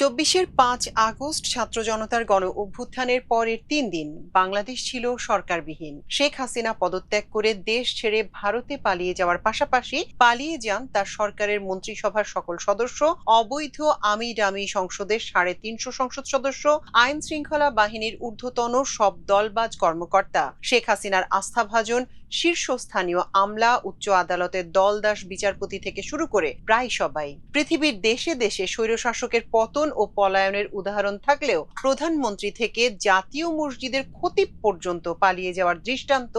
২৪-এর ৫ August ছাত্র জনতার গণ অভ্যুত্থানের পরের ৩ দিন বাংলাদেশ ছিল সরকারবিহীন। শেখ হাসিনা পদত্যাগ করে দেশ ছেড়ে ভারতে পালিয়ে যাওয়ার পাশাপাশি পালিয়ে যান তার সরকারের মন্ত্রিসভার সকল সদস্য, অবৈধ আমিডামি সংসদের ৩৫০ সংসদ সদস্য, আইন শৃঙ্খলা বাহিনীর ঊর্ধ্বতন সব দলবাজ কর্মকর্তা, শেখ হাসিনার আস্থাভাজন শীর্ষস্থানীয় আমলা, উচ্চ আদালতের দলদাস বিচারপতি থেকে শুরু করে প্রায় সবাই। পৃথিবীর দেশে দেশে স্বৈরশাসকের পতন ও পলায়নের উদাহরণ থাকলেও প্রধানমন্ত্রী থেকে জাতীয় মসজিদের খতিব পর্যন্ত পালিয়ে যাওয়ার দৃষ্টান্ত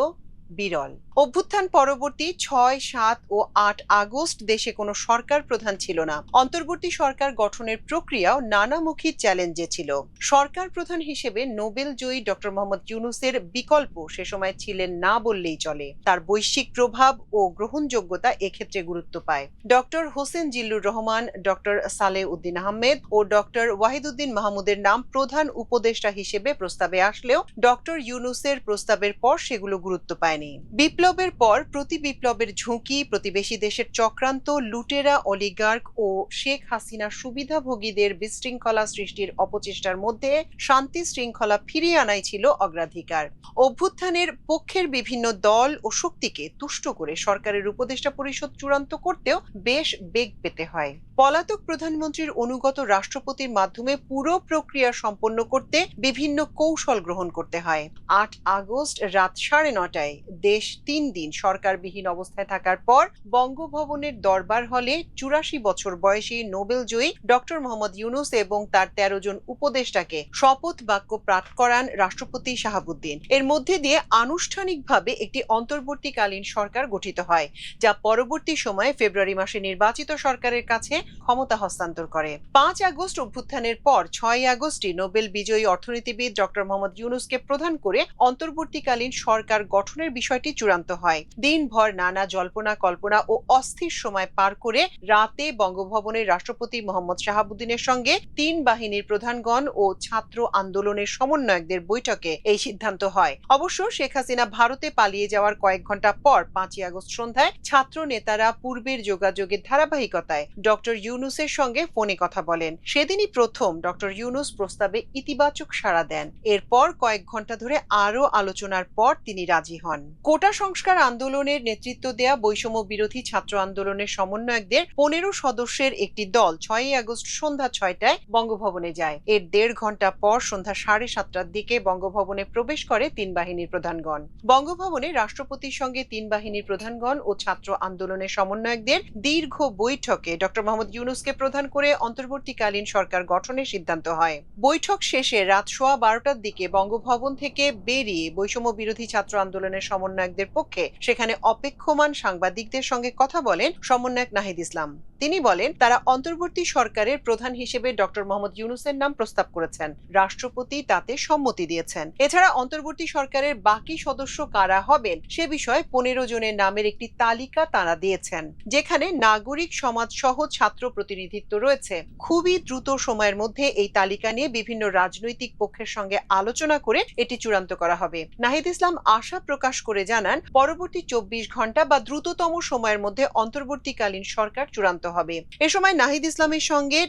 বিরল। অভ্যুত্থান পরবর্তী ৬, ৭ ও ৮ আগস্ট দেশে কোনো সরকার প্রধান ছিল না। অন্তর্বর্তী সরকার গঠনের প্রক্রিয়াও নানামুখী চ্যালেঞ্জে ছিল। সরকার প্রধান হিসেবে নোবেল জয়ী ডক্টর মোহাম্মদ ইউনূসের বিকল্প সে সময় ছিলেন না বললেই চলে। তার বৈশ্বিক প্রভাব ও গ্রহণযোগ্যতা এক্ষেত্রে গুরুত্ব পায়। ডক্টর হোসেন জিল্লুর রহমান, ডক্টর সালেহ উদ্দিন আহমেদ ও ডক্টর ওয়াহিদুদ্দিন মাহমুদের নাম প্রধান উপদেষ্টা হিসেবে প্রস্তাবে আসলেও ডক্টর ইউনূসের প্রস্তাবের পর সেগুলো গুরুত্ব পায়নি। বিপ্লবের পর প্রতি বিপ্লবের ঝুঁকি, প্রতিবেশী দেশের চক্রান্ত, লুটেরা অলিগার্ক ও শেখ হাসিনার সুবিধাভোগীদের বিশৃঙ্খলা সৃষ্টির অপচেষ্টার মধ্যে শান্তি শৃঙ্খলা ফিরিয়ে আনাই ছিল অগ্রাধিকার। অভ্যুত্থানের পক্ষের বিভিন্ন দল ও শক্তিকে তুষ্ট করে সরকারের উপদেষ্টা পরিষদ চূড়ান্ত করতেও বেশ বেগ পেতে হয়। পলাতক প্রধানমন্ত্রীর অনুগত রাষ্ট্রপতির মাধ্যমে পুরো প্রক্রিয়া সম্পন্ন করতে বিভিন্ন কৌশল গ্রহণ করতে হয়। ৮ আগস্ট রাত ৯:৩০টায় দেশ ৩ দিন সরকারবিহীন অবস্থায় থাকার পর বঙ্গভবনের দরবার হলে ৮৪ বছর বয়সী নোবেল জয়ী ডক্টর মোহাম্মদ ইউনূস এবং তার ১৩ জন উপদেষ্টাকে শপথ বাক্য পাঠ করান রাষ্ট্রপতি শাহাবুদ্দিন। এর মধ্যে দিয়ে আনুষ্ঠানিকভাবে একটি অন্তর্বর্তীকালীন সরকার গঠিত হয়, যা পরবর্তী সময়ে ফেব্রুয়ারি মাসে নির্বাচিত সরকারের কাছে ক্ষমতা হস্তান্তর করে। ৫ আগস্ট অভ্যুত্থানের পর ৬ আগস্টই নোবেল বিজয়ী অর্থনীতিবিদ ডক্টর মোহাম্মদ ইউনূসকে প্রধান করে অন্তর্বর্তীকালীন সরকার গঠনের বিষয়টি চূড়ান্ত হয়। দিনভর নানা জল্পনা কল্পনা ও অস্থির সময় পার করে রাতে বঙ্গভবনের রাষ্ট্রপতি মোহাম্মদ শাহাবুদ্দিনের সঙ্গে ৩ বাহিনীর প্রধানগণ ও ছাত্র আন্দোলনের সমন্বয়কদের বৈঠকে এই সিদ্ধান্ত হয়। অবশ্য শেখ হাসিনা ভারতে পালিয়ে যাওয়ার কয়েক ঘন্টা পর ৫ই আগস্ট সন্ধ্যায় ছাত্র নেতারা পূর্বের যোগাযোগের ধারাবাহিকতায় ডক্টর ইউনূসের সঙ্গে ফোনে কথা বলেন। সেদিনই প্রথম ডক্টর ইউনূস প্রস্তাবে ইতিবাচক সাড়া দেন। এরপর কয়েক ঘন্টা ধরে আরো আলোচনার পর তিনি রাজি হন। কোটা সংস্কার আন্দোলনের নেতৃত্ব দেয়া বৈষম্য বিরোধী ছাত্র আন্দোলনের সমন্বয়কদের ১৫ সদস্যের একটি দল ৬ই আগস্ট সন্ধ্যা ৬টায় বঙ্গভবনে যায়। এর ১.৫ ঘন্টা পর সন্ধ্যা ৭:৩০টার দিকে বঙ্গভবনে প্রবেশ করে ৩ বাহিনীর প্রধানগণ। বঙ্গভবনে রাষ্ট্রপতির সঙ্গে ৩ বাহিনীর প্রধানগণ ও ছাত্র আন্দোলনের সমন্বয়কদের দীর্ঘ বৈঠকে ডক্টর মোহাম্মদ ইউনূসকে প্রধান করে অন্তর্বর্তীকালীন সরকার গঠনের সিদ্ধান্ত হয়। বৈঠক শেষে রাত ১১:১২টার দিকে বঙ্গভবন থেকে বেরিয়ে বৈষম্য বিরোধী ছাত্র আন্দোলনের সমন্বয়কদের পক্ষে সেখানে অপেক্ষমান সাংবাদিকদের সঙ্গে কথা বলেন সমন্বয়ক নাহিদ ইসলাম। তিনি বলেন, তারা অন্তর্বর্তী সরকারের প্রধান হিসেবে ডক্টর মোহাম্মদ ইউনূসের নাম প্রস্তাব করেছেন। রাষ্ট্রপতি তাতে সম্মতি দিয়েছেন। এছাড়া অন্তর্বর্তী সরকারের বাকি সদস্য কারা হবেন সে বিষয়ে ১৫ জনের নামের একটি তালিকা তারা দিয়েছেন, যেখানে নাগরিক সমাজ সহ ছাত্র প্রতিনিধিত্ব রয়েছে। খুবই দ্রুত সময়ের মধ্যে এই তালিকা নিয়ে বিভিন্ন রাজনৈতিক পক্ষের সঙ্গে আলোচনা করে এটি চূড়ান্ত করা হবে। নাহিদ ইসলাম আশা প্রকাশ করে জানান, পরবর্তী ২৪ ঘন্টা বা দ্রুততম সময়ের মধ্যে অন্তর্বর্তীকালীন সরকার চূড়ান্ত হবে। এ সময় নাহিদ ইসলামের সঙ্গে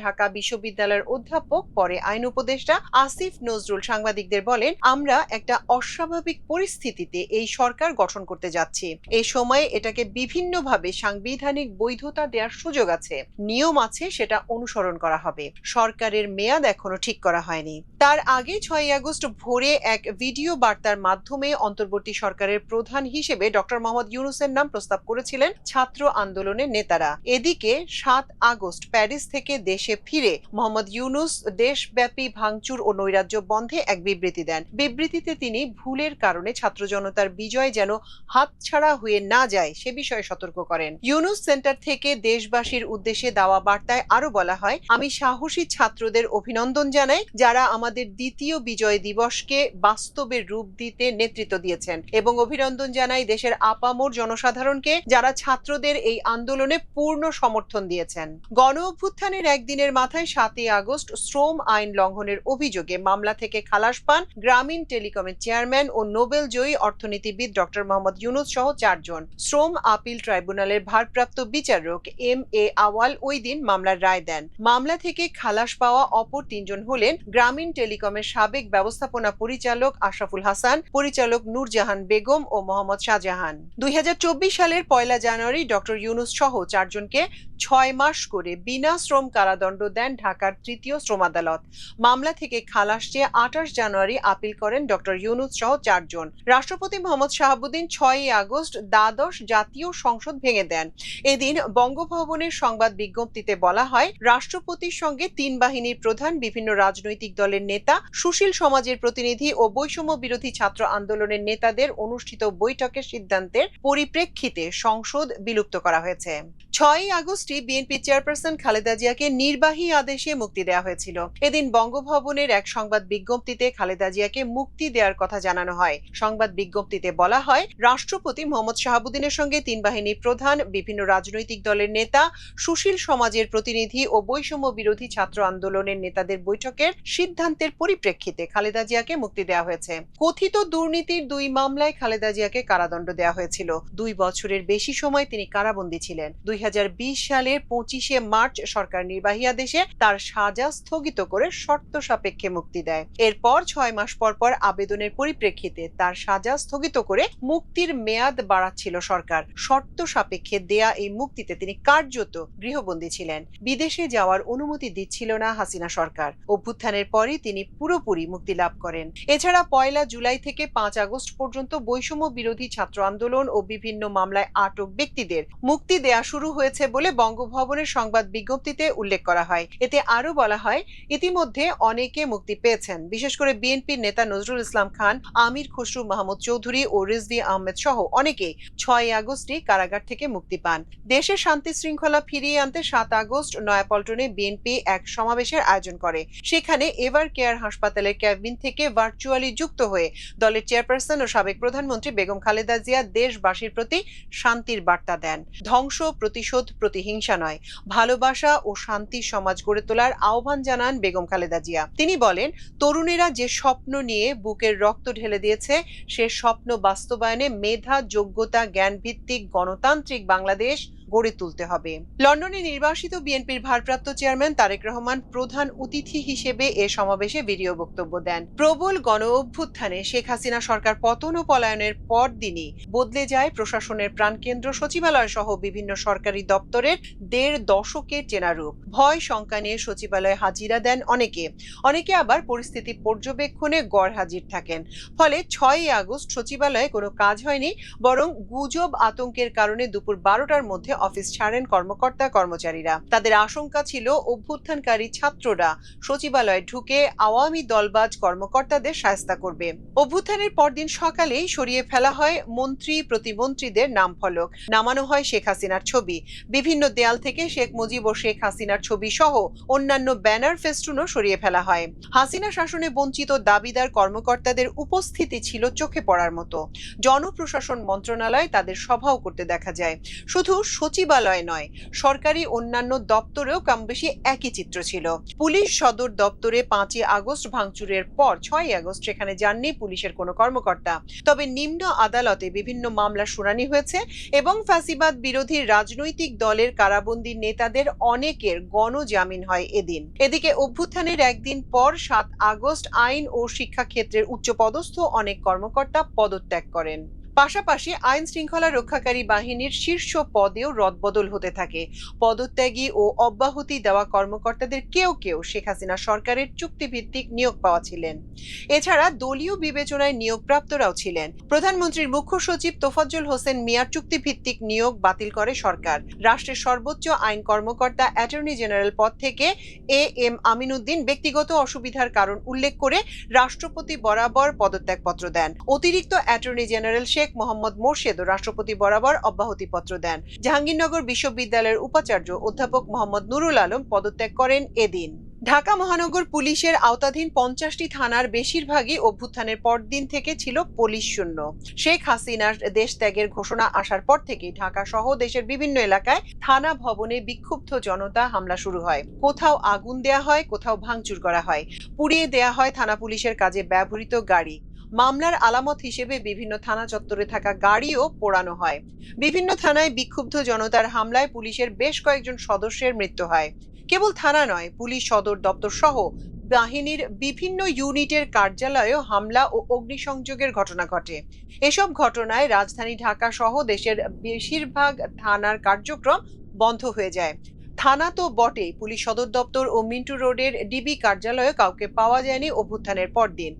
ঢাকা বিশ্ববিদ্যালয়ের অধ্যাপক, পরে আইন উপদেষ্টা আসিফ নজরুল সাংবাদিকদের বলেন, আমরা একটা অস্বাভাবিক পরিস্থিতিতে এই সরকার গঠন করতে যাচ্ছি। এই সময়ে এটাকে বিভিন্নভাবে সাংবিধানিক বৈধতা দেওয়ার সুযোগ আছে, নিয়ম আছে, সেটা অনুসরণ করা হবে। সরকারের মেয়াদ এখনো ঠিক করা হয়নি। তার আগে ৬ই আগস্ট ভোরে এক ভিডিও বার্তার মাধ্যমে অন্তর্বর্তী সরকারের প্রধান হিসেবে ডক্টর মোহাম্মদ ইউনূসের নাম প্রস্তাব করেছিলেন ছাত্র আন্দোলনের নেতারা। এদিকে ৭ আগস্ট প্যারিস থেকে দেশে ফিরে মোহাম্মদ ইউনূস দেশব্যাপী ভাঙচুর ও নৈরাজ্য বন্ধে এক বিবৃতি দেন। বিবৃতিতে তিনি ভুলের কারণে ছাত্র জনতার বিজয় যেন হাতছাড়া হয়ে না যায় সে বিষয়ে সতর্ক করেন। ইউনূস সেন্টার থেকে দেশবাসীর উদ্দেশ্যে দেওয়া বার্তায় আরো বলা হয়, আমি সাহসী ছাত্রদের অভিনন্দন জানাই, যারা আমাদের দ্বিতীয় বিজয় দিবসকে বাস্তবে রূপ দিতে নেতৃত্ব দিয়েছেন, এবং অভিনন্দন জানাই দেশের আপামর জনসাধারণকে, যারা ছাত্রদের এই আন্দোলনে পূর্ণ সমর্থন দিয়েছেন। গণ অভ্যুত্থানের একদিনের মাথায় 7ই আগস্ট শ্রম আইন লঙ্ঘনের অভিযোগে মামলা থেকে খালাস পান গ্রামীণ টেলিকমের চেয়ারম্যান ও নোবেল জয়ী অর্থনীতিবিদ ডক্টর মোহাম্মদ ইউনূস সহ 4 জন। শ্রম আপিল ট্রাইব্যুনালের ভারপ্রাপ্ত বিচারক এম.এ. আওয়াল ওই দিন মামলার রায় দেন। মামলা থেকে খালাস পাওয়া অপর 3 জন হলেন গ্রামীণ টেলিকমের সাবেক ব্যবস্থাপনা পরিচালক আশরাফুল হাসান, পরিচালক নূরজাহান বেগম ও মোহাম্মদ শাহজাহান। 2024 সালের 1 জানুয়ারি ডক্টর ইউনূস সহ 4 জনকে 6 মাস করে বিনা শ্রম কারাদণ্ড দেন ঢাকার তৃতীয় শ্রম আদালত। মামলা থেকে খালাস চেয়ে 28 জানুয়ারি আপিল করেন ডক্টর ইউনূস সহ 4 জন। রাষ্ট্রপতি মোহাম্মদ শাহাবুদ্দিন 6 আগস্ট দ্বাদশ জাতীয় সংসদ ভেঙে দেন। এদিন বঙ্গভবনের সংবাদ বিজ্ঞপ্তিতে বলা হয়, রাষ্ট্রপতির সঙ্গে 3 বাহিনীর প্রধান, বিভিন্ন রাজনৈতিক দলের নেতা, সুশীল সমাজের প্রতিনিধি ও বৈষম্য বিরোধী ছাত্র আন্দোলনের নেতাদের অনুষ্ঠিত বৈঠকের সিদ্ধান্তের পরিপ্রেক্ষিতে সংসদ বিলুপ্ত করা হয়েছে। 6 আগস্টে বিএনপি চেয়ারপারসন খালেদা জিয়াকে নির্বাহী আদেশে মুক্তি দেওয়া হয়েছিল। এদিন বঙ্গভবনের এক সংবাদ বিজ্ঞপ্তিতে খালেদা জিয়াকে মুক্তি দেওয়ার কথা জানানো হয়। সংবাদ বিজ্ঞপ্তিতে বলা হয়, রাষ্ট্রপতি মোহাম্মদ শাহাবুদ্দিনের সঙ্গে 3 বাহিনীর প্রধান, বিভিন্ন রাজনৈতিক দলের নেতা, সুশীল সমাজের প্রতিনিধি ও বৈষম্য বিরোধী ছাত্র আন্দোলনের নেতাদের বৈঠকের সিদ্ধান্তের পরিপ্রেক্ষিতে খালেদা জিয়াকে মুক্তি দেওয়া হয়েছে। কথিত দুর্নীতির 2 মামলায় খালেদা জিয়াকে কারাদণ্ড দেওয়া হয়েছিল। 2 বছরের বেশি সময় তিনি কারাবন্দী ছিলেন। 2020 সালের 25 মার্চ সরকার নির্বাহী আদেশে তার সাজা স্থগিত করে শর্ত সাপেক্ষে মুক্তি দেয়। এরপর 6 মাস পর পর আবেদনের পরিপ্রেক্ষিতে তার সাজা স্থগিত করে মুক্তির মেয়াদ বাড়াচ্ছিল সরকার। শর্ত সাপেক্ষে দেয়া এই মুক্তিতে তিনি কার্যত গৃহবন্দী ছিলেন। বিদেশে যাওয়ার অনুমতি দিচ্ছিল না হাসিনা সরকার। অভ্যুত্থানের পরই তিনি পুরোপুরি মুক্তি লাভ করেন। এছাড়া 1 জুলাই থেকে 5 আগস্ট পর্যন্ত বৈষম্য বিরোধী ছাত্র আন্দোলন ও বিভিন্ন মামলায় আটক ব্যক্তিদের মুক্তি দেয়া শুরু হয়েছে বলে বঙ্গভবনের সংবাদ বিজ্ঞপ্তিতে উল্লেখ করা হয়। এতে আরো বলা হয়, ইতিমধ্যে অনেকে মুক্তি পেয়েছেন। বিশেষ করে বিএনপির নেতা নজরুল ইসলাম খান, আমির খসরু মাহমুদ চৌধুরী ও রিজভী আহমেদ সহ অনেকেই 6 আগস্টে কারাগার থেকে মুক্তি পান। দেশে শান্তি শৃঙ্খলা ফিরিয়ে আনতে 7 আগস্ট নয়াপল্টনে বিএনপি এক সমাবেশের আয়োজন করে। সেখানে এভার কেয়ার হাসপাতালের ক্যাবিন থেকে ভার্চুয়ালি যুক্ত হয়ে দলের চেয়ারপারসন ও সাবেক প্রধানমন্ত্রী বেগম খালেদা জিয়া দেশবাসীর প্রতি শান্তির বার্তা দেন। ধ্বংস, প্রতিশোধ, প্রতিহিংসা নয়, ভালোবাসা ও শান্তির সমাজ গড়ে তোলার আহ্বান জানান বেগম খালেদা জিয়া। তিনি বলেন, তরুণেরা যে স্বপ্ন নিয়ে বুকের রক্ত ঢেলে দিয়েছে, সে স্বপ্ন বাস্তবায়নে মেধা, যোগ্যতা, জ্ঞান ভিত্তিক গণতান্ত্রিক বাংলাদেশ গড়ে তুলতে হবে। লন্ডনে নির্বাসিত বিএনপির ভারপ্রাপ্ত চেয়ারম্যান তারেক রহমান প্রধান অতিথি হিসেবে এ সমাবেশে ভিডিও বক্তব্য দেন। প্রবল গণ অভ্যুত্থানে শেখ হাসিনা সরকার পতন ও পলায়নের পর দিনই বদলে যায় প্রশাসনের প্রাণকেন্দ্র সচিবালয় সহ বিভিন্ন সরকারি দপ্তরের 1.5 দশকের চেনা রূপ। ভয় শঙ্কা নিয়ে সচিবালয়ে হাজিরা দেন অনেকে আবার পরিস্থিতি পর্যবেক্ষণে গড় হাজির থাকেন। ফলে 6 আগস্ট সচিবালয়ে কোনো কাজ হয়নি, বরং গুজব আতঙ্কের কারণে দুপুর 12টার মধ্যে অফিস ছাড়েন কর্মকর্তা কর্মচারীরা। তাদের আশঙ্কা ছিল অভ্যুত্থানকারী ছাত্ররা সচিবালয়ে ঢুকে আওয়ামী দলবাজ কর্মকর্তাদের শায়েস্তা করবে। অভ্যুত্থানের পরদিন সকালেই সরিয়ে ফেলা হয় মন্ত্রী প্রতিমন্ত্রীদের নামফলক, নামানো হয় শেখ হাসিনার ছবি। বিভিন্ন দেয়াল থেকে শেখ মুজিব ও শেখ হাসিনার ছবি সহ অন্যান্য ব্যানার ফেস্টুনও সরিয়ে ফেলা হয়। হাসিনা শাসনে বঞ্চিত দাবিদার কর্মকর্তাদের উপস্থিতি ছিল চোখে পড়ার মতো। জনপ্রশাসন মন্ত্রণালয় তাদের সভাও করতে দেখা যায়। শুধু সচিবালয় নয়, সরকারি অন্যান্য দপ্তরেও কমবেশি একই চিত্র ছিল। পুলিশ সদর দপ্তরে 5 আগস্ট ভাঙচুরের পর 6 আগস্ট সেখানে যাননি পুলিশের কোনো কর্মকর্তা। তবে নিম্ন আদালতে বিভিন্ন মামলা শুনানি হয়েছে এবং ফ্যাসিবাদ বিরোধী রাজনৈতিক দলের কারাবন্দী নেতাদের অনেকের গণজামিন হয় এদিন। এদিকে অভ্যুত্থানের একদিন পর 7 আগস্ট আইন ও শিক্ষা ক্ষেত্রের উচ্চপদস্থ অনেক কর্মকর্তা পদত্যাগ করেন। পাশাপাশি আইন শৃঙ্খলা রক্ষাকারী বাহিনীর শীর্ষ পদেও রদবদল হতে থাকে। পদত্যাগী ও অব্যাহতি দেওয়া কর্মকর্তাদের কেউ কেউ শেখ হাসিনা সরকারের চুক্তিভিত্তিক নিয়োগ পাওয়া ছিলেন। এছাড়া দলীয় বিবেচনায় নিয়োগপ্রাপ্তরাও ছিলেন। প্রধানমন্ত্রীর মুখ্য সচিব তোফাজ্জল হোসেন মিয়ার চুক্তিভিত্তিক নিয়োগ বাতিল করে সরকার। রাষ্ট্রের সর্বোচ্চ আইন কর্মকর্তা অ্যাটর্নি জেনারেল পদ থেকে এ.এম. আমিনউদ্দিন ব্যক্তিগত অসুবিধার কারণ উল্লেখ করে রাষ্ট্রপতি বরাবর পদত্যাগপত্র দেন। অতিরিক্ত অ্যাটর্নি জেনারেল শেখ মোহাম্মদ মোর্শেদ রাষ্ট্রপতি বরাবর অব্যাহতিপত্র দেন। জাহাঙ্গীরনগর বিশ্ববিদ্যালয়ের উপাচার্য অধ্যাপক মোহাম্মদ নুরুল আলম পদত্যাগ করেন এদিন। ঢাকা মহানগর পুলিশের আওতাধীন 50টি থানার বেশিরভাগই অভ্যুত্থানের পরদিন থেকে ছিল পুলিশ শূন্য। শেখ হাসিনার দেশ ত্যাগের ঘোষণা আসার পর থেকে ঢাকা সহ দেশের বিভিন্ন এলাকায় থানা ভবনে বিক্ষুব্ধ জনতা হামলা শুরু হয়। কোথাও আগুন দেয়া হয়, কোথাও ভাঙচুর করা হয়, পুড়িয়ে দেয়া হয় থানা পুলিশের কাজে ব্যবহৃত গাড়ি। মামলার আলামত হিসেবে বিভিন্ন থানা চত্বরে থাকা গাড়িও পোড়ানো হয়। বিভিন্ন থানায় বিক্ষুব্ধ জনতার হামলায় পুলিশের বেশ কয়েকজন সদস্যের মৃত্যু হয়। কেবল থানা নয়, পুলিশ সদর দপ্তর সহ বাহিনীর বিভিন্ন ইউনিটের কার্যালয়েও হামলা ও অগ্নিসংযোগের ঘটনা ঘটে। এসব ঘটনায় রাজধানী ঢাকা সহ দেশের বেশিরভাগ থানার কার্যক্রম বন্ধ হয়ে যায়। থানা তো বটেই, পুলিশ সদর দপ্তর ও মিন্টু রোডের ডিবি কার্যালয়ে কাউকে পাওয়া যায়নি অভ্যুত্থানের পরদিন।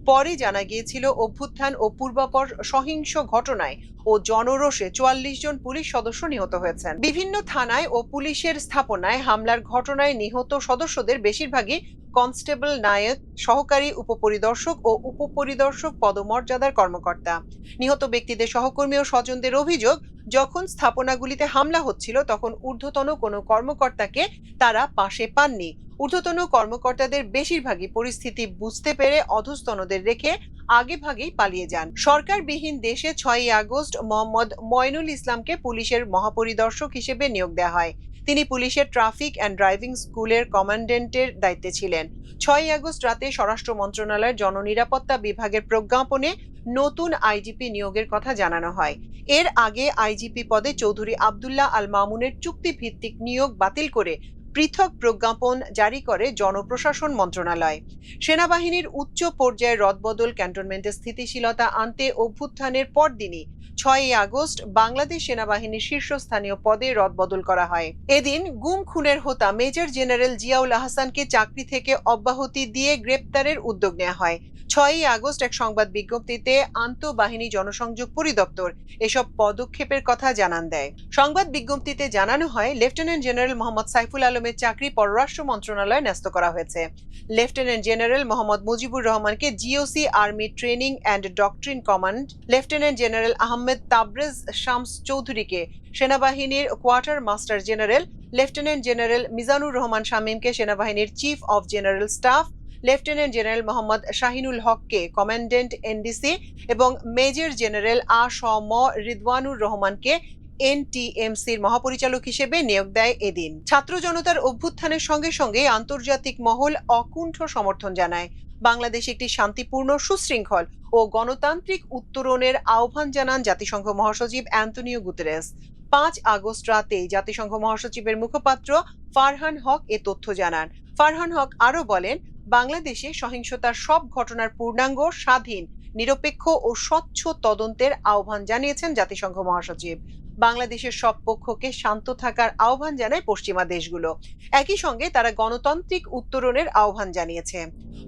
পরে জানা গিয়েছিল অভ্যুত্থান ও পূর্বাপর সহিংস ঘটনায় ও জনরোষে 44 জন পুলিশ সদস্য নিহত হয়েছেন। বিভিন্ন থানায় ও পুলিশের স্থাপনায় হামলার ঘটনায় নিহত সদস্যদের বেশিরভাগই কনস্টেবল, নায়ক, সহকারী উপপরিদর্শক ও উপপরিদর্শক পদমর্যাদার কর্মকর্তা। নিহত ব্যক্তিদের সহকর্মী ও স্বজনদের অভিযোগ, যখন স্থাপনাগুলিতে হামলা হচ্ছিল তখন ঊর্ধ্বতন কোনো কর্মকর্তাকে তারা পাশে পাননি। ঊর্ধ্বতন কর্মকর্তাদের বেশিরভাগই পরিস্থিতি বুঝতে পেরে অধস্তনদের রেখে আগেভাগেই পালিয়ে যান। সরকারবিহীন দেশে 6ই আগস্ট মোহাম্মদ ময়নুল ইসলামকে পুলিশের মহাপরিদর্শক হিসেবে নিয়োগ দেওয়া হয়। তিনি পুলিশের ট্রাফিক অ্যান্ড ড্রাইভিং স্কুলের কমান্ড্যান্টের দায়িত্বে ছিলেন। 6ই আগস্ট রাতে স্বরাষ্ট্র মন্ত্রণালয়ের জননিরাপত্তা বিভাগের প্রজ্ঞাপনে নতুন আইজিপি নিয়োগের কথা জানানো হয়। এর আগে আইজিপি পদে চৌধুরী আব্দুল্লাহ আল মামুনের চুক্তিভিত্তিক নিয়োগ বাতিল করে পৃথক প্রজ্ঞাপন জারি করে জনপ্রশাসন মন্ত্রণালয়। সেনাবাহিনীর উচ্চ পর্যায়ের রদবদল ক্যান্টনমেন্টে স্থিতিশীলতা আনতে অভ্যুত্থানের পরদিনই 6ই আগস্ট বাংলাদেশ সেনাবাহিনীর শীর্ষস্থানীয় পদে রদবদল করা হয়। এদিন গুম খুনের হোতা মেজর জেনারেল জিয়াউল আহসানকে চাকরি থেকে অব্যাহতি দিয়ে গ্রেপ্তারের উদ্যোগ নেওয়া হয়। 6ই আগস্ট এক সংবাদ বিজ্ঞপ্তিতে আন্তঃবাহিনী জনসংযোগ পরিদপ্তর এসব পদক্ষেপের কথা জানান দেয়। সংবাদ বিজ্ঞপ্তিতে জানানো হয়, লেফটেন্যান্ট জেনারেল মোহাম্মদ সাইফুল আলমের চাকরি পররাষ্ট্র মন্ত্রণালয়ে ন্যস্ত করা হয়েছে। লেফটেন্যান্ট জেনারেল মোহাম্মদ মুজিবুর রহমানকে GOC army training and doctrine command, lieutenant general Ahmed Tabrez Shams চৌধুরীকে সেনাবাহিনীর quartermaster general, lieutenant general Mizanur Rahman শামীমকে সেনাবাহিনীর chief of general staff, lieutenant general Mohammad Shahinul হককে কমান্ড্যান্ট এনডিসি এবং মেজর জেনারেল আ.স.ম রিদওয়ানুর রহমানকে এনটিএমসির মহাপরিচালক হিসেবে নিয়োগ দেয় এদিন। ছাত্র জনতার অভ্যুত্থানের সঙ্গে সঙ্গে আন্তর্জাতিক মহল অকুণ্ঠ সমর্থন জানায়। বাংলাদেশ একটি শান্তিপূর্ণ, সুশৃঙ্খল ও গণতান্ত্রিক উত্তরণের আহ্বান জানান জাতিসংঘ মহাসচিব অ্যান্তোনিও গুতেরেস। 5 আগস্ট রাতে জাতিসংঘ মহাসচিবের মুখপাত্র ফারহান হক এ তথ্য জানান। ফারহান হক আরো বলেন, বাংলাদেশে সহিংসতার সব ঘটনার পূর্ণাঙ্গ, স্বাধীন, নিরপেক্ষ ও স্বচ্ছ তদন্তের আহ্বান জানিয়েছেন জাতিসংঘ মহাসচিব। বাংলাদেশের সব পক্ষকে শান্ত থাকার আহ্বান জানায় পশ্চিমা দেশগুলো। একই সঙ্গে তারা গণতান্ত্রিক উত্তরণের আহ্বান জানিয়েছে।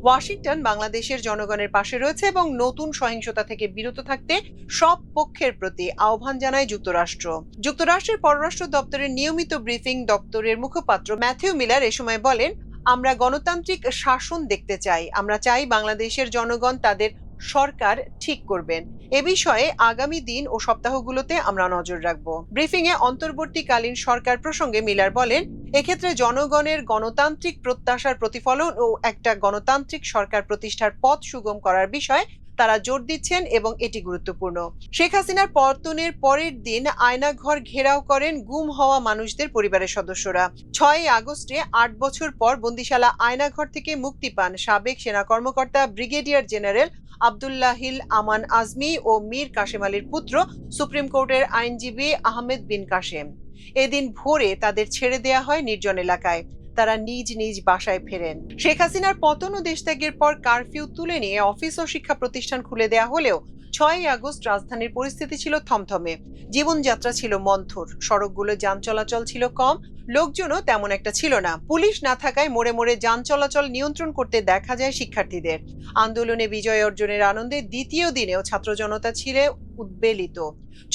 ওয়াশিংটন বাংলাদেশের জনগণের পাশে রয়েছে এবং নতুন সহিংসতা থেকে বিরত থাকতে সব পক্ষের প্রতি আহ্বান জানায় যুক্তরাষ্ট্র। যুক্তরাষ্ট্রের পররাষ্ট্র দপ্তরের নিয়মিত ব্রিফিং দপ্তরের মুখপাত্র ম্যাথিউ মিলার এ সময় বলেন, আমরা গণতান্ত্রিক শাসন দেখতে চাই। আমরা চাই বাংলাদেশের জনগণ তাদের সরকার ঠিক করবেন। এ বিষয়ে আগামী দিন ও সপ্তাহগুলোতে আমরা নজর রাখব। ব্রিফিং এ অন্তর্বর্তীকালীন সরকার প্রসঙ্গে মিলার বলেন, এক্ষেত্রে জনগণের গণতান্ত্রিক প্রত্যাশার প্রতিফলন ও একটা গণতান্ত্রিক সরকার প্রতিষ্ঠার পথ সুগম করার বিষয়ে তারা জোর দিচ্ছেন এবং এটি গুরুত্বপূর্ণ। শেখ হাসিনার পতনের পরের দিন আয়নাঘর ঘেরাও করেন গুম হওয়া মানুষদের পরিবারের সদস্যরা। 6ই আগস্টে 8 বছর পর বন্দিশালা আয়নাঘর থেকে মুক্তি পান সাবেক সেনা কর্মকর্তা ব্রিগেডিয়ার জেনারেল আব্দুল্লাহিল আমান আজমি ও মীর কাসেম আলীর পুত্র সুপ্রিম কোর্টের আইনজীবী আহমেদ বিন কাসেম। এদিন ভোরে তাদের ছেড়ে দেয়া হয় নির্জন এলাকায়। তারা নিজ নিজ বাসায় ফেরেন। শেখ হাসিনার পতন ও দেশত্যাগের পর কারফিউ তুলে নিয়ে অফিস ও শিক্ষা প্রতিষ্ঠান খুলে দেয়া হলেও 6ই আগস্ট রাজধানীর পরিস্থিতি ছিল থমথমে। জীবনযাত্রা ছিল মন্থর, সড়কগুলো যান চলাচল ছিল কম, লোকজনও তেমন একটা ছিল না। পুলিশ না থাকায় মোড়ে মোড়ে যান চলাচল নিয়ন্ত্রণ করতে দেখা যায় শিক্ষার্থীদের। আন্দোলনে বিজয় অর্জনের আনন্দে দ্বিতীয় দিনেও ছাত্র জনতা ছিল উদ্বেলিত।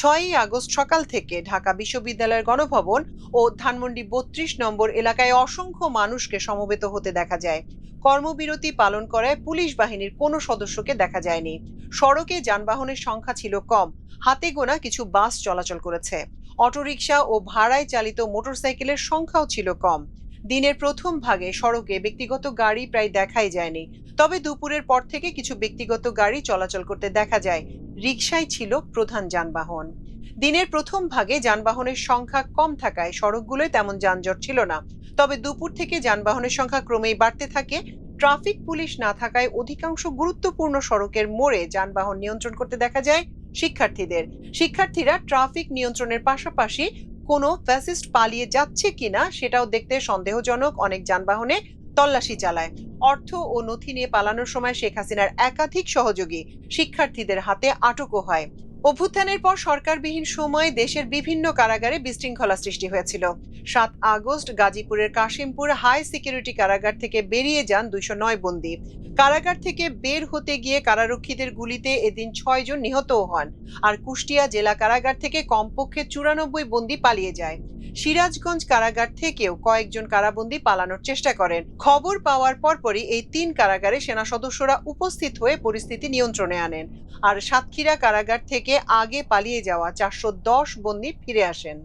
6ই আগস্ট সকাল থেকে ঢাকা বিশ্ববিদ্যালয়ের গণভবন ও ধানমন্ডি 32 নম্বর এলাকায় অসংখ্য মানুষকে সমবেত হতে দেখা যায়। কর্মবিরতি পালন করায় পুলিশ বাহিনীর কোনো সদস্যকে দেখা যায়নি। সড়কে যানবাহনের সংখ্যা ছিল কম, হাতে গোনা কিছু বাস চলাচল করেছে। অটোরিকশা ও ভাড়ায় চালিত মোটরসাইকেলের সংখ্যাও ছিল কম। দিনের প্রথম ভাগে সড়কে ব্যক্তিগত গাড়ি প্রায় দেখাই যায়নি, তবে দুপুরের পর থেকে কিছু ব্যক্তিগত গাড়ি চলাচল করতে দেখা যায়। রিকশাই ছিল প্রধান যানবাহন। দিনের প্রথম ভাগে যানবাহনের সংখ্যা কম থাকায় সড়কগুলোয় তেমন যানজট ছিল না, তবে দুপুর থেকে যানবাহনের সংখ্যা ক্রমেই বাড়তে থাকে। ট্রাফিক পুলিশ না থাকায় অধিকাংশ গুরুত্বপূর্ণ সড়কের মোড়ে যানবাহন নিয়ন্ত্রণ করতে দেখা যায় শিক্ষার্থীদের। শিক্ষার্থীরা ট্রাফিক নিয়ন্ত্রণের পাশাপাশি কোনো ফ্যাসিস্ট পালিয়ে যাচ্ছে কিনা সেটাও দেখতে সন্দেহজনক অনেক যানবাহনে তল্লাশি চালায়। অর্থ ও নথি নিয়ে পালানোর সময় শেখ হাসিনার একাধিক সহযোগী শিক্ষার্থীদের হাতে আটকও হয়। অভ্যুত্থানের পর সরকারবিহীন সময়ে দেশের বিভিন্ন কারাগারে বিশৃঙ্খলা সৃষ্টি হয়েছিল। 7 আগস্ট গাজীপুরের কাশিমপুর হাই সিকিউরিটি কারাগার থেকে বেরিয়ে যান 209 বন্দী। কারাগার থেকে বের হতে গিয়ে কারারক্ষীদের গুলিতে এদিন 6 জন নিহতও হন। আর কুষ্টিয়া জেলা কারাগার থেকে কমপক্ষে 94 বন্দী পালিয়ে যায়। সিরাজগঞ্জ কারাগার থেকেও কয়েকজন কারাবন্দী পালানোর চেষ্টা করেন। খবর পাওয়ার পরপরই এই 3 কারাগারে সেনা সদস্যরা উপস্থিত হয়ে পরিস্থিতি নিয়ন্ত্রণে আনেন। আর সাতক্ষীরা কারাগার থেকে আগে পালিয়ে যাওয়া 410 বন্দী ফিরে আসেন।